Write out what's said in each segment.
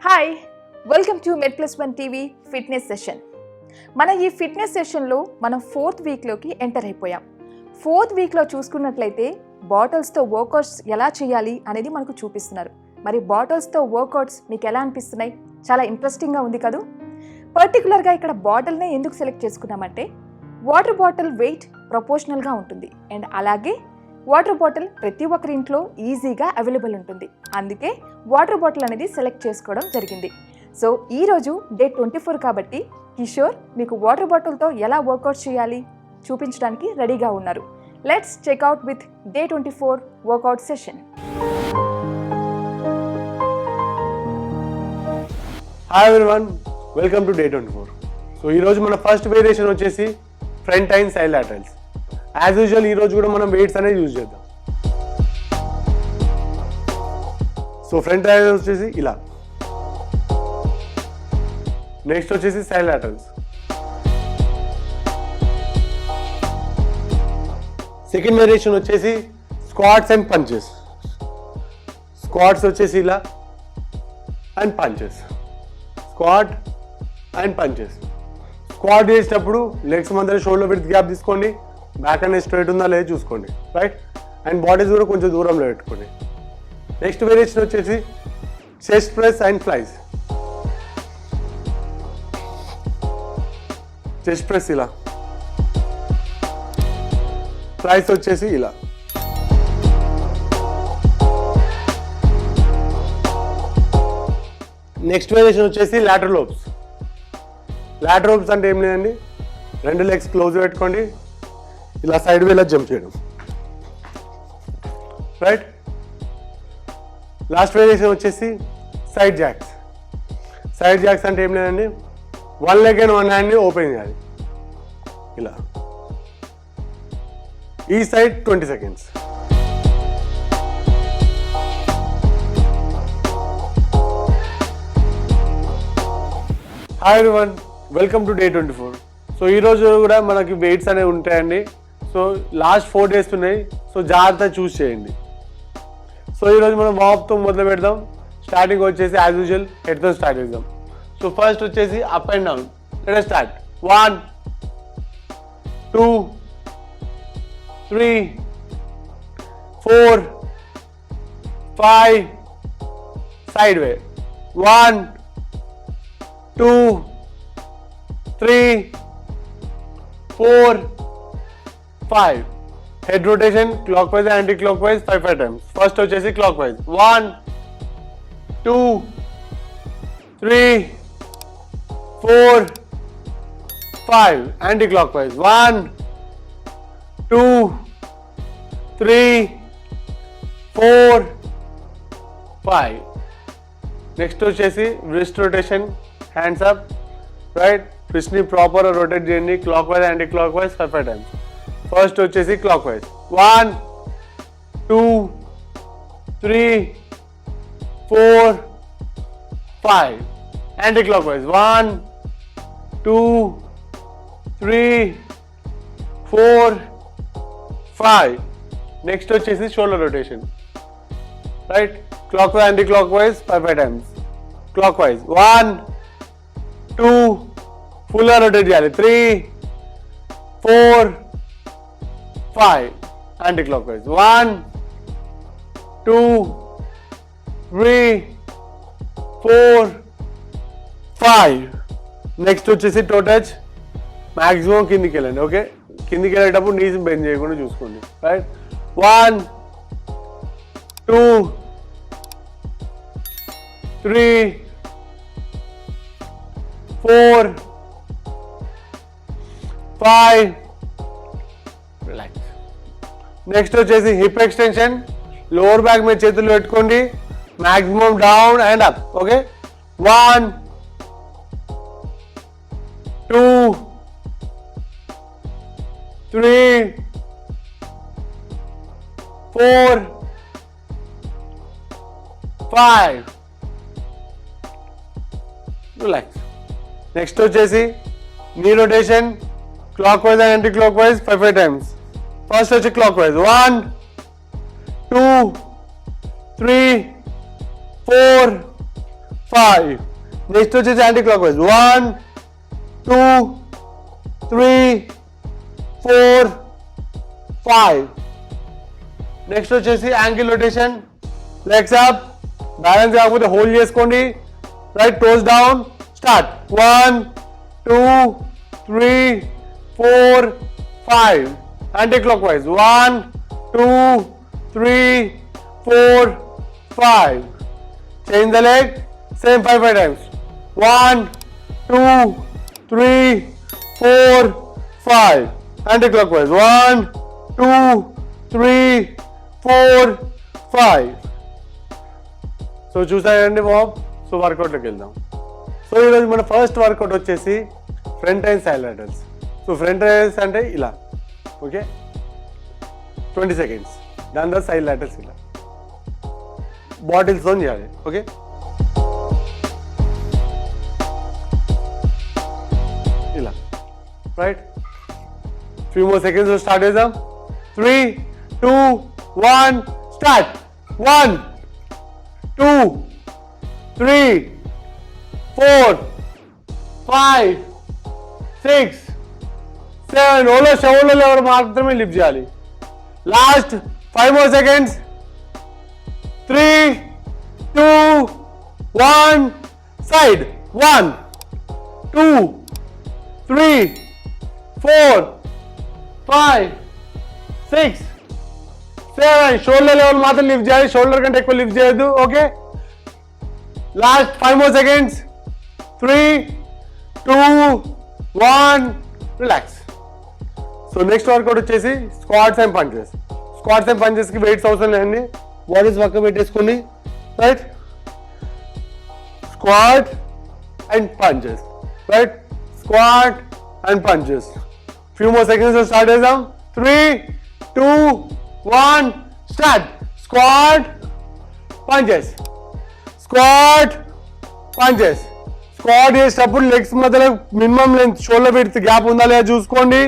Hi, welcome to మెడ్+1 TV fitness session. మన ఈ ఫిట్నెస్ సెషన్లో మనం 4th వీక్లోకి ఎంటర్ అయిపోయాం. 4th వీక్లో చూసుకున్నట్లయితే బాటిల్స్తో వర్కౌట్స్ ఎలా చేయాలి అనేది మనకు చూపిస్తున్నారు. మరి బాటిల్స్తో వర్కౌట్స్ మీకు ఎలా అనిపిస్తున్నాయి? చాలా ఇంట్రెస్టింగ్గా ఉంది కదా. పర్టికులర్గా ఇక్కడ బాటిల్నే ఎందుకు సెలెక్ట్ చేసుకున్నామంటే వాటర్ బాటిల్ వెయిట్ ప్రపోర్షనల్గా ఉంటుంది అండ్ అలాగే వాటర్ బాటిల్ ప్రతి ఒక్కరి ఇంట్లో ఈజీగా అవైలబుల్ ఉంటుంది. అందుకే వాటర్ బాటిల్ అనేది సెలెక్ట్ చేసుకోవడం జరిగింది. సో ఈరోజు డే 24 కాబట్టి కిషోర్ మీకు వాటర్ బాటిల్తో ఎలా వర్కౌట్ చేయాలి చూపించడానికి రెడీగా ఉన్నారు. Let's check out with day 24 workout session. Hi everyone, welcome to day 24. So ఈరోజు మన ఫస్ట్ వేరియేషన్ వచ్చేసి front and side laterals. As usual ఈరోజు కూడా మనం వెయిట్స్ అనేది యూజ్ చేద్దాం. సో ఫ్రంట్ లాటరల్స్ వచ్చేసి ఇలా, నెక్స్ట్ వచ్చేసి సైడ్ లాటరల్స్. సెకండ్ వేరియేషన్ వచ్చేసి స్క్వాట్స్ అండ్ పంచెస్. స్క్వాట్స్ వచ్చేసి ఇలా and punches, squat and punches. Squat చేసేటప్పుడు లెగ్స్ మధ్య షోల్డర్ విడ్త్ గ్యాప్ తీసుకోండి, బ్యాక్ అనేది స్ట్రైట్ ఉందా లేదా చూసుకోండి, రైట్. అండ్ బాడీస్ కూడా కొంచెం దూరంలో పెట్టుకోండి. నెక్స్ట్ వేరియేషన్ వచ్చేసి chest press and flies. Chest press ఇలా, ఫ్లైస్ వచ్చేసి ఇలా. నెక్స్ట్ వేరియేషన్ వచ్చేసి లాటరల్ రోప్స్. లాటరల్ రోప్స్ అంటే ఏం లేదండి, రెండు లెగ్స్ క్లోజ్ పెట్టుకోండి, ఇలా సైడ్ వేలా జంప్ చేయడం, రైట్. లాస్ట్ వేరియేషన్ వచ్చేసి సైడ్ జాక్స్. సైడ్ జాక్స్ అంటే ఏం లేదండి, వన్ లెగ్ అండ్ వన్ హ్యాండ్ని ఓపెన్ చేయాలి ఇలా, ఈ side 20 seconds. Hi everyone, welcome to day 24. So ఈరోజు కూడా మనకి వెయిట్స్ అనేవి ఉంటాయండి. సో లాస్ట్ 4 days ఉన్నాయి, సో జాగ్రత్త చూస్ చేయండి. సో ఈరోజు మనం వార్మప్తో మొదలు పెడదాం. స్టార్టింగ్ వచ్చేసి యాజ్ యూజువల్ హెడ్తో స్టార్ట్ చేద్దాం. సో ఫస్ట్ వచ్చేసి up and down. Let us start. 1 2 3 4 5 side way. 1 2 3 4 5. Head rotation clockwise and anti-clockwise 5 times. First వచ్చేసి clockwise. 1 2 3 4 5. Anti-clockwise. 1 2 3 4 5. నెక్స్ట్ వచ్చేసి wrist rotation, hands up, right. wrist ని ప్రాపర్ రొటేట్ చేయండి, clockwise and anti-clockwise 5 times. First వచ్చేసి clockwise. 1 2 3 4 5. Anti-clockwise. 1 2 3 4 5. Next వచ్చేసి shoulder rotation, right. clockwise anti-clockwise 5 times. clockwise. 1 2 full గా rotate చేయాలి. 3 4 5. Anti-clockwise. 1 2 3 4 5. Next వచ్చేసి toe touch. Maximum కిందికి వెళ్ళండి, ఓకే. కిందికి వెళ్ళేటప్పుడు నీస్ బెండ్ చేయకుండా చూసుకోండి, రైట్. 1 2 3 4 5. రిలాక్స్. నెక్స్ట్ వచ్చేసి హిప్ ఎక్స్టెన్షన్. లోవర్ బ్యాక్ మీద చేతులు పెట్టుకోండి, maximum down and up, okay. 1 2 3 4 5. Relax. Next వచ్చేసి నీ rotation clockwise and anti-clockwise 5 times. First వచ్చి clockwise. 1 2 3 4 5. Next వచ్చేసి యాంటీ క్లాక్ వైజ్ 1 2 3 4 5. నెక్స్ట్ వచ్చేసి ankle rotation, legs up, balance కాకపోతే హోల్డ్ చేసుకోండి, right toes down, start 1 2 3 4 5. Anti clock wise 1 2 3 4 5. Change the leg, same 5 times. 1 2 3 4 5. Anti-clockwise 1 2 3 4 5. So చూసారండి బాబు. So వర్కౌట్లోకి వెళ్దాం. So ఈరోజు మన first work out వచ్చేసి front and side laterals. So front rails అంటే ఇలా, okay 20 seconds. దాని తర్వాత సైడ్ లాటరల్స్ ఇలా బాటిల్స్తో చేయాలి, ఓకే. ఇలా right. Few more seconds start చేద్దాం. 3 2 1 స్టార్ట్. 1 2 3 4 5 6 7. ఓలో షోల్డర్లు ఎవరు మాత్రమే లిఫ్ట్ చేయాలి. Last 5 more seconds. 3 2 1 side. 1 2 3 4 5 6 7. Shoulder level మాత్రం లిఫ్ట్ చేయాలి, షోల్డర్ కంటే ఎక్కువ లిఫ్ట్ చేయొద్దు, okay. Last 5 more seconds. 3 2 1 relax. So next workout వచ్చేసి squats and punches. Squats and పంచెస్కి వెయిట్స్ అవసరం లేదండి, బాడీస్ పక్క పెట్టేసుకోండి, right. Squat and punches, right. Squat and punches. Few more seconds start చేద్దాం. 3 2 1 start. Squat punches, squat punches. Squat చేసేటప్పుడు legs మధ్యలో minimum length shoulder width gap ఉందా లేదా చూసుకోండి.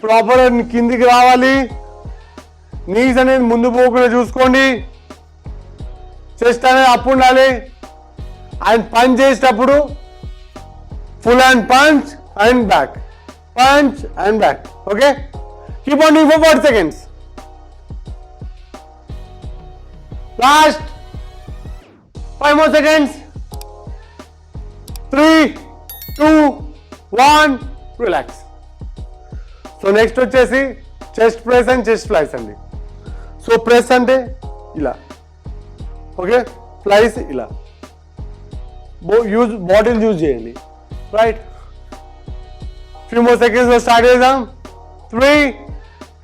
ప్రాపర్ కిందికి రావాలి, నీస్ అనేది ముందు పోకుండా చూసుకోండి, చెస్ట్ అనేది అప్ ఉండాలి. అండ్ పంచ్ చేసేటప్పుడు full and punch and back, punch and back, okay. Keep on doing for 40 seconds. Last 5 more seconds. 3 2 1 relax. So next వచ్చేసి chest press and chest flies అండి. సో ప్రెస్ అంటే ఇలా, okay. Flies ఇలా. Bottle use చేయండి, right. Few more seconds start చేద్దాం. 3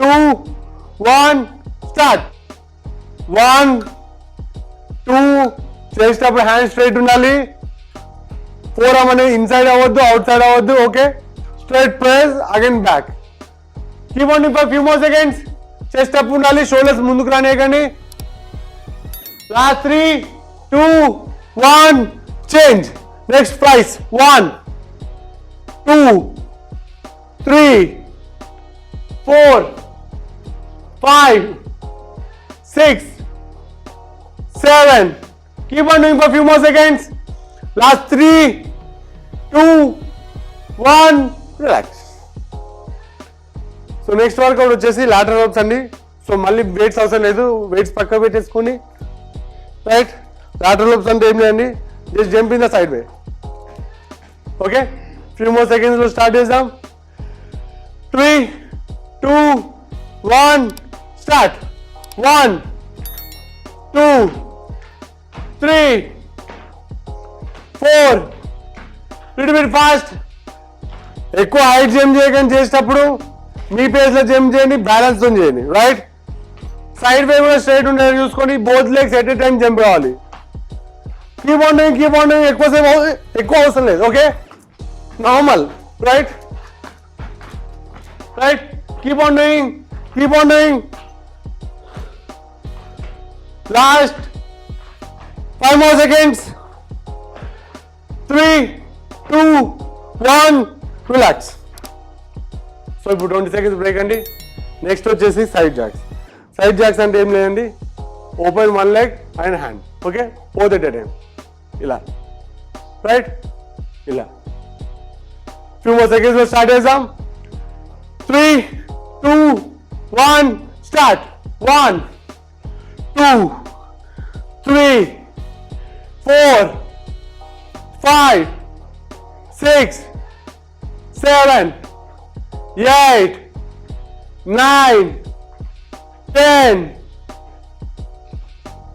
2 1 start. 1 2 చేసేటప్పుడు hand straight ఉండాలి. Forearm అనేది ఇన్సైడ్ అవ్వద్దు, అవుట్ సైడ్ అవ్వద్దు, okay. Straight press again back. Keep on for few more seconds. Chest up ఉండాలి, షోల్డర్స్ ముందుకు రానియకండి. Last 3 2 1 change. Next flies. 1 2 3 4 5 6 7. Keep on doing for few more seconds. Last 3 2 1 relax. So next workout వచ్చేసి lateral ropes అండి. So మళ్ళీ weights అవసరం లేదు, weights పక్క పెట్టేసుకోండి, రైట్. లాటరల్ రోప్స్ అంటే ఏం లేదండి, just jump in the side way, okay. Few more seconds లో స్టార్ట్ చేద్దాం. 3 2 1 స్టార్ట్. 1 2 3 4. Little bit fast. ఎక్కువ హైట్ జంప్ చేయకండి, చేసేటప్పుడు మీ పేస్లో జంప్ చేయండి, బ్యాలెన్స్ తో చేయండి, రైట్. సైడ్ వే కూడా స్ట్రైట్ ఉండేది చూసుకోండి, both legs at a time jump కావాలి. కీప్ ఆన్ డూయింగ్, ఎక్కువ అవసరం లేదు, okay. Normal, right right. Keep on doing. Last 5 more seconds. 3 2 1 relax. So ఇప్పుడు 20 seconds బ్రేక్ అండి. నెక్స్ట్ వచ్చేసి సైడ్ జాక్స్. సైడ్ జాక్స్ అంటే ఏం లేదండి, open 1 leg and hand, okay, both at a time. ఇలా రైట్ ఇలా few more seconds will start exam 3 2 1 start 1 2 3 4 5 6 7 8 9 10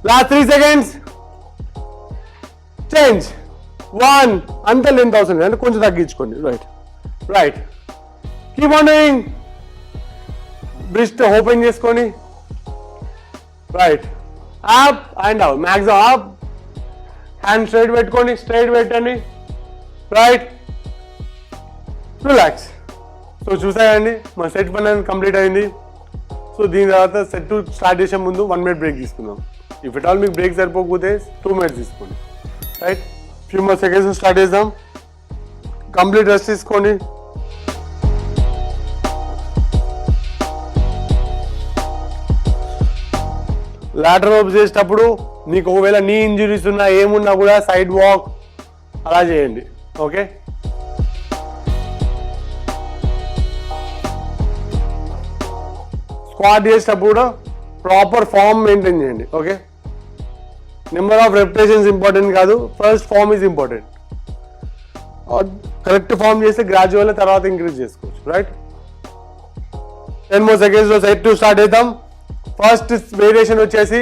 last 3 seconds change 1 అంత length అవసరం లేదు అంటే కొంచెం తగ్గించుకోండి right keep on doing breast open చేసుకొని right up and down maximum up hand straight పెట్టుకోండి స్ట్రైట్ పెట్టండి రైట్ రిలాక్స్ సో చూసాయండి మా సెట్ పని కంప్లీట్ అయింది సో దీని తర్వాత సెట్ స్టార్ట్ చేసే ముందు 1 minute బ్రేక్ తీసుకుందాం ఇఫ్ ఇట్ ఆల్ మీకు బ్రేక్ సరిపోకపోతే 2 minutes తీసుకోండి right few more seconds start చేద్దాం కంప్లీట్ రెస్ట్ తీసుకోండి లాటరల్ రోప్స్ చేసేటప్పుడు నీకు ఒకవేళ నీ ఇంజురీస్ ఉన్నా ఏమున్నా కూడా సైడ్ వాక్ అలా చేయండి ఓకే స్క్వాట్ చేసేటప్పుడు కూడా ప్రాపర్ ఫామ్ మెయింటైన్ చేయండి okay number of repetitions important కాదు first form is important correct form చేస్తే గ్రాడ్యువల్ తర్వాత ఇంక్రీజ్ చేసుకోవచ్చు రైట్ 10 more seconds లో సెట్ 2 స్టార్ట్ అవుతాం ఫస్ట్ వేరియేషన్ వచ్చేసి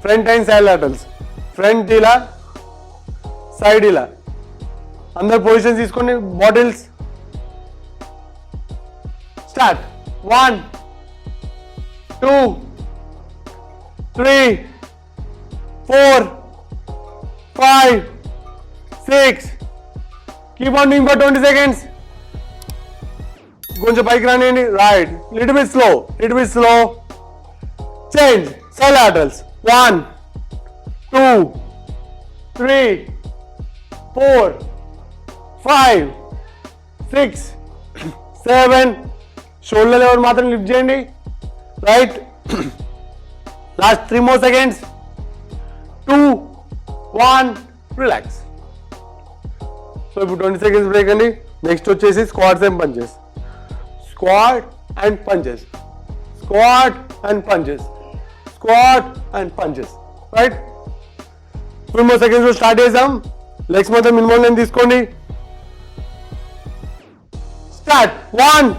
front and side laterals front ఇలా సైడ్ ఇలా అందరు పొజిషన్ తీసుకోండి bottles start 1 2 3 4 5 6 keep on doing for 20 seconds కొంచెం పైకి రానియండి right little bit slow change side laterals 1 2 3 4 5 6 7 shoulder level మాత్రం లిఫ్ట్ చేయండి right last 3 more seconds 2 1 relax so ఇప్పుడు 20 seconds బ్రేక్ అండి నెక్స్ట్ వచ్చేసి squats and punches squat and punches squat and punches squat and punches right 2 more seconds start చేద్దాం legs మొత్తం minimum length తీసుకోండి start 1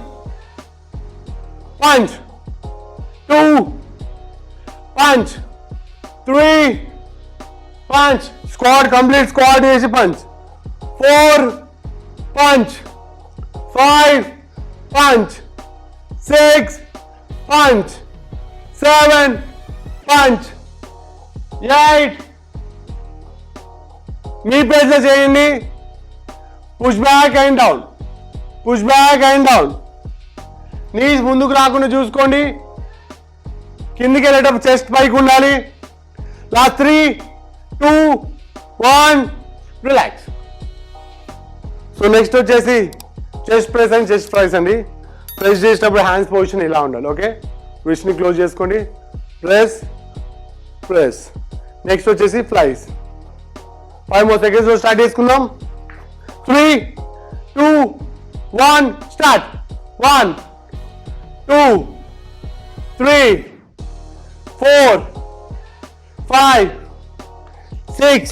punch 2 punch 3 punch squat complete squat చేసి punch 4 punch 5 punch 6 punch 7 punch 8 మీ pace లో చేయండి push back and down push back and down knees ముందుకు రాకుండా చూసుకోండి కిందికి వెళ్ళేటప్పుడు చెస్ట్ పైకి ఉండాలి లాస్ట్ 3 2 1 రిలాక్స్ సో నెక్స్ట్ వచ్చేసి chest press and chest flies అండి ప్రెస్ చేసేటప్పుడు హ్యాండ్స్ పొజిషన్ ఇలా ఉండాలి ఓకే రిస్ట్ని క్లోజ్ చేసుకోండి ప్రెస్ నెక్స్ట్ వచ్చేసి ఫ్లైస్ 5 more seconds స్టార్ట్ చేసుకుందాం 3 2 1 start 1 2 3 4 5 6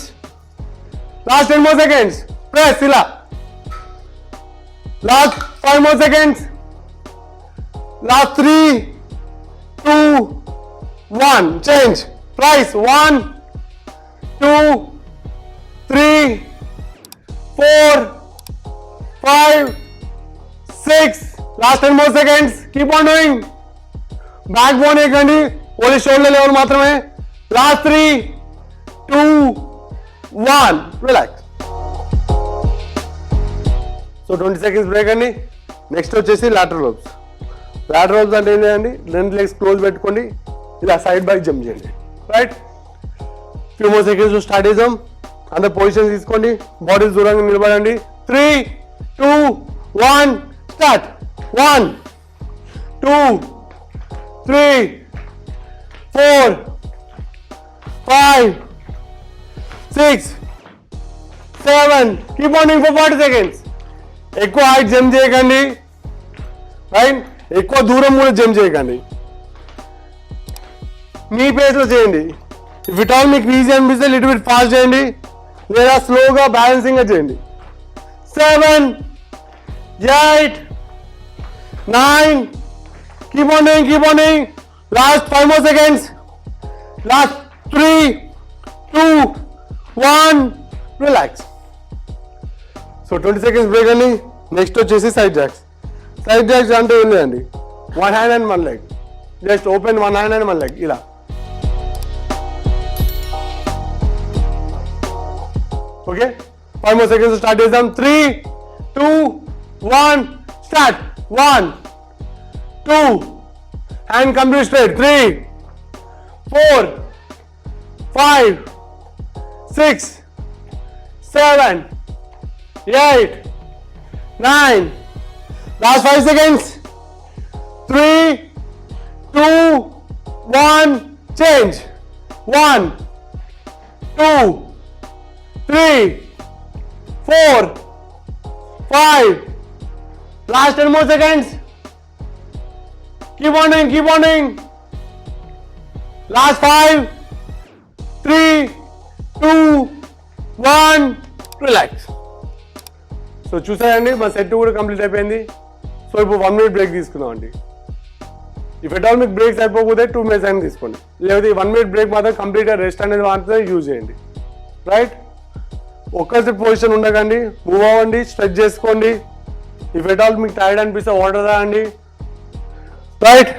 last 10 more seconds press ఇలా last 5 more seconds last 3 2 1 change price 1 2 3 4 5 6 last 10 more seconds keep on doing back bone ఎక్కండి ఓన్లీ షోల్డర్ లెవెల్ మాత్రమే last 3 2 1 relax so 20 seconds break అండి next వచ్చేసి lateral ropes అంటే ఏం చేయండి 2 legs close పెట్టుకోండి ఇలా సైడ్ బై జంప్ చేయండి right few more seconds start చేద్దాం అందరు పొజిషన్ తీసుకోండి బాడీ దూరంగా నిలబడండి 3 2 1 start 1 2 3 4 5 6 7. Keep on doing for 40 seconds. ఎక్కువ హైట్ జంప్ చేయకండి, రైట్? ఎక్కువ దూరం కూడా జంప్ చేయకండి, మీ పేస్లో చేయండి. ఇఫ్ ఇట్ ఆల్ మీకు ఈజీ అనిపిస్తే లిటిల్ బిట్ ఫాస్ట్ చేయండి, లేదా స్లోగా బ్యాలెన్సింగ్గా చేయండి. 7, 8, 9. Keep on doing, keep on doing. Last 5 more seconds. Last 3, 2, 1. Relax. So 20 seconds break అండి. నెక్స్ట్ వచ్చేసి సైడ్ జాక్స్. సైడ్ జాక్స్ అంటే ఏం లేదండి, 1 hand and 1 leg. Just open 1 hand and 1 leg ఇలా. ఓకే, 5 more seconds స్టార్ట్ చేద్దాం. 3, 2, 1 start. 1, 2, hand complete straight. 3, 4, 5, 6, 7, 8, 9. Last 5 seconds. 3, 2, 1 change. 1, 2, 3, 4, 5. Last 10 more seconds. Keep on doing, keep on doing. Last 5, 3, 2, 1. Relax. So చూసారండి, మా set కూడా complete అయిపోయింది. So ఇప్పుడు 1 minute break తీసుకుందాం అండి. If at all మీకు breaks అయిపోకపోతే 2 minutes అయినా తీసుకోండి, లేకపోతే 1 minute బ్రేక్ మాత్రం కంప్లీట్గా రెస్ట్ అనేది మాత్రమే యూజ్ చేయండి, రైట్? ఒక్కరి పొజిషన్ ఉండకండి, మూవ్ అవ్వండి, స్ట్రెచ్ చేసుకోండి. ఇఫ్ ఎట్ ఆల్ మీకు టైర్డ్ అనిపిస్తే వాటర్ తాగండి, రైట్?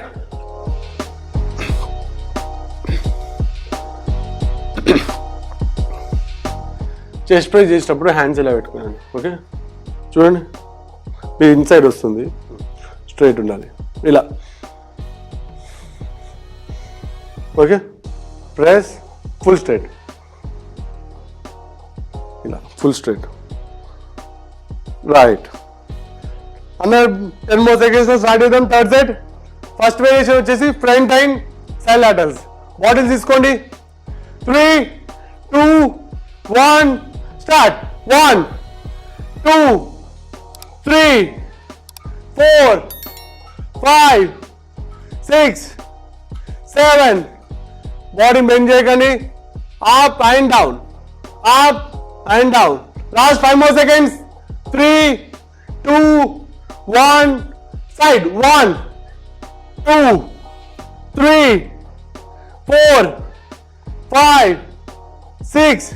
చెస్ట్ ప్రెస్ చేసేటప్పుడు హ్యాండ్స్ ఇలా పెట్టుకోండి. ఓకే, చూడండి, మీ ఇన్సైడ్ వస్తుంది, స్ట్రైట్ ఉండాలి ఇలా. ఓకే, ప్రెస్ ఫుల్ స్ట్రైట్ ఇలా, ఫుల్ స్ట్రైట్, రైట్. అందరు 10 more seconds స్టార్ట్ చేద్దాం. Third set. ఫస్ట్ వేరియేషన్ వచ్చేసి front and side laterals. Bottles తీసుకోండి. 3, 2, 1 స్టార్ట్. 1, 2, 3, 4, 5, 6, 7. బాడీ బెండ్ చేయకండి. Up and down, up and down. Last 5 more seconds. 3, 2, 1 side. 1, 2, 3, 4, 5, 6,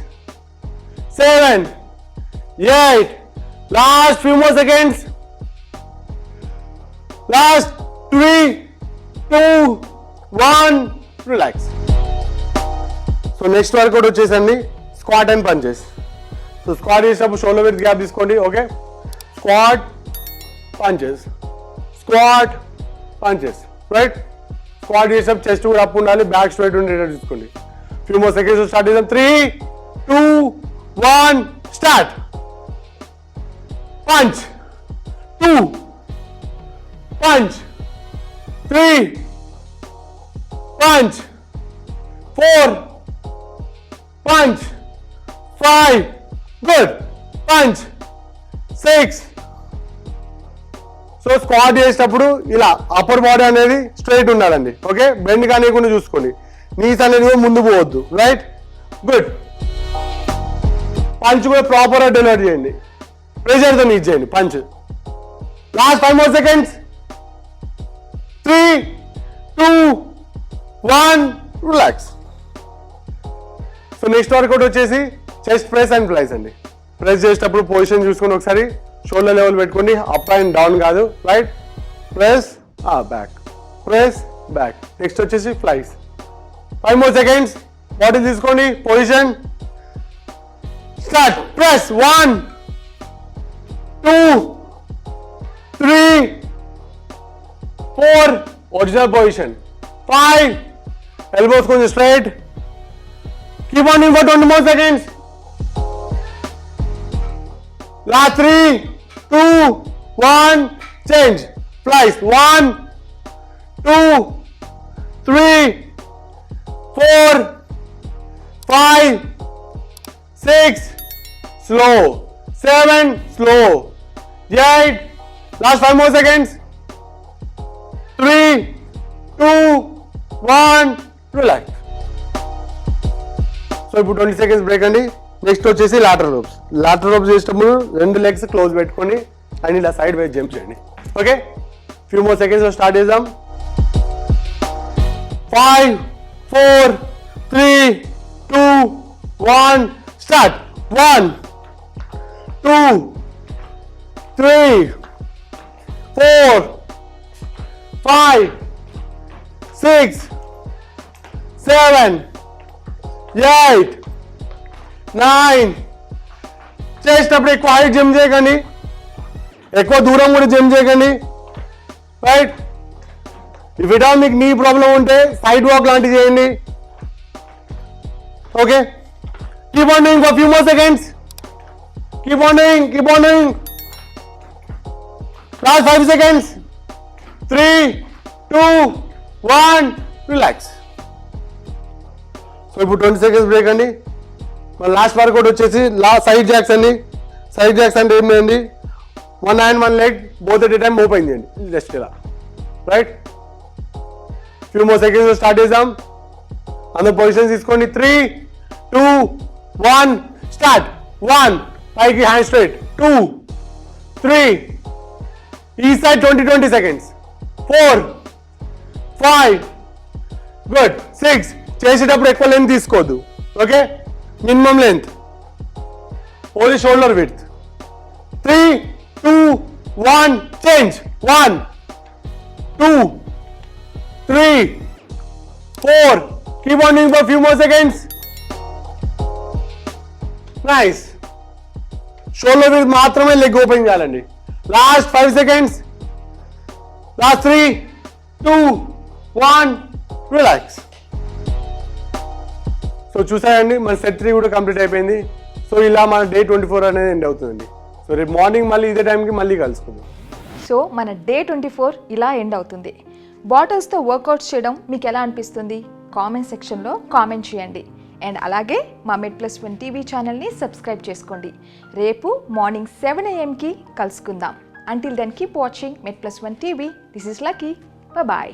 7, 8. Last few more seconds. Last 3, 2, 1. Relax. So next workout వచ్చేసండి squat and punches. So squat చేసినప్పుడు shoulder width gap తీసుకోండి. Okay, squat punches, squat punches, right? Squat చేసినప్పుడు chest కూడా up ఉండాలి, back straight ఉండేటట్టు తీసుకోండి. Few more seconds start చేద్దాం. 3, 2, 1 start. Punch, 2, punch, 3, punch, 4, punch, 5, good, punch, 6. So squat చేసేటప్పుడు ఇలా అప్పర్ బాడీ అనేది స్ట్రైట్ ఉండాలండి. ఓకే, బెండ్ కానివ్వకుండా చూసుకోండి, నీస్ అనేది కూడా ముందు పోవద్దు, రైట్? గుడ్. పంచ్ కూడా ప్రాపర్గా డెలివర్ చేయండి, ప్రెషర్తో నీట్ చేయండి punch. Last 5 more seconds. 3, 2, 1 relax. So next workout వచ్చేసి చెస్ట్ ప్రెస్ అండ్ ఫ్లైస్ అండి. ప్రెస్ చేసేటప్పుడు పొజిషన్ చూసుకొని ఒకసారి షోల్డర్ లెవెల్ పెట్టుకోండి, అప్ అండ్ డౌన్ కాదు, right? Press, back, press, back. Next వచ్చేసి ఫ్లైస్. 5 more seconds. బాటిల్ తీసుకోండి, position start. Press. 1, 2, 3, 4. Original position. 5. Elbows కొంచెం straight. Keep on doing for 20 more seconds. Last 3, 2, 1 change. Flies. 1, 2, 3, 4, 5, 6, slow. 7, slow. 8, last 5 more seconds. 3, 2, 1, relax. So ఇప్పుడు 20 seconds break అండి. Next వచ్చేసి lateral ropes. Lateral ropes చేసేటప్పుడు 2 legs close పెట్టుకొని and ఇలా side wise jump చేయండి. Okay, few more seconds లో start చేద్దాం. 5, 4, 3, 2, 1, start. 1, 2, 3, 4, 5, 6, 7, 8, 9. చేసేటప్పుడు ఎక్కువ హైట్ జంప్ చేయకండి, ఎక్కువ దూరం కూడా జంప్ చేయకండి. రైట్, ఇఫ్ ఇట్ ఆల్ మీకు నీ ప్రాబ్లం ఉంటే సైడ్ వాక్ లాంటివి చేయండి. Okay, keep on doing for few more seconds. Keep on doing, keep on doing. Last 5 seconds. 3, 2, 1, relax. So ఇప్పుడు 20 seconds బ్రేక్ అండి. మన లాస్ట్ వర్కౌట్ వచ్చేసి సైడ్ జాక్స్ అండి. సైడ్ జాక్స్ అంటే ఏం లేదండి, 1 hand 1 leg both at a time open చేయండి just ఇలా. Right, few more seconds start చేద్దాం. అందరూ పొజిషన్ తీసుకోండి. 3, 2, 1, స్టార్ట్. 1, పైకి హ్యాండ్ స్ట్రైట్. 2, 3, ఈ సైడ్ 20 seconds. 4, 5, గుడ్. 6, చేసేటప్పుడు ఎక్కువ లెంత్ తీసుకోవద్దు. Okay, minimum length, only shoulder width. 3, 2, 1, change. 1, 2, 3, 4. Keep on doing for a few more seconds. Nice. Shoulder width మాత్రమే leg open చేయాలండి. Last 5 seconds. Last 3, 2, 1, relax. So చూసారండి, మన set 3 కూడా complete అయిపోయింది. So ఇలా మన డే 24 అనేది ఎండ్ అవుతుందండి. సో రేపు మార్నింగ్ మళ్ళీ ఇదే టైంకి మళ్ళీ కలుసుకుందాం. సో మన డే 24 ఇలా ఎండ్ అవుతుంది. బాటిల్స్తో వర్కౌట్స్ చేయడం మీకు ఎలా అనిపిస్తుంది? కామెంట్ సెక్షన్లో కామెంట్ చేయండి. అండ్ అలాగే మా med+1 టీవీ ఛానల్ని సబ్స్క్రైబ్ చేసుకోండి. రేపు మార్నింగ్ 7 AM కలుసుకుందాం. Until then, keep watching med+1 TV. This is Lucky. Bye-bye.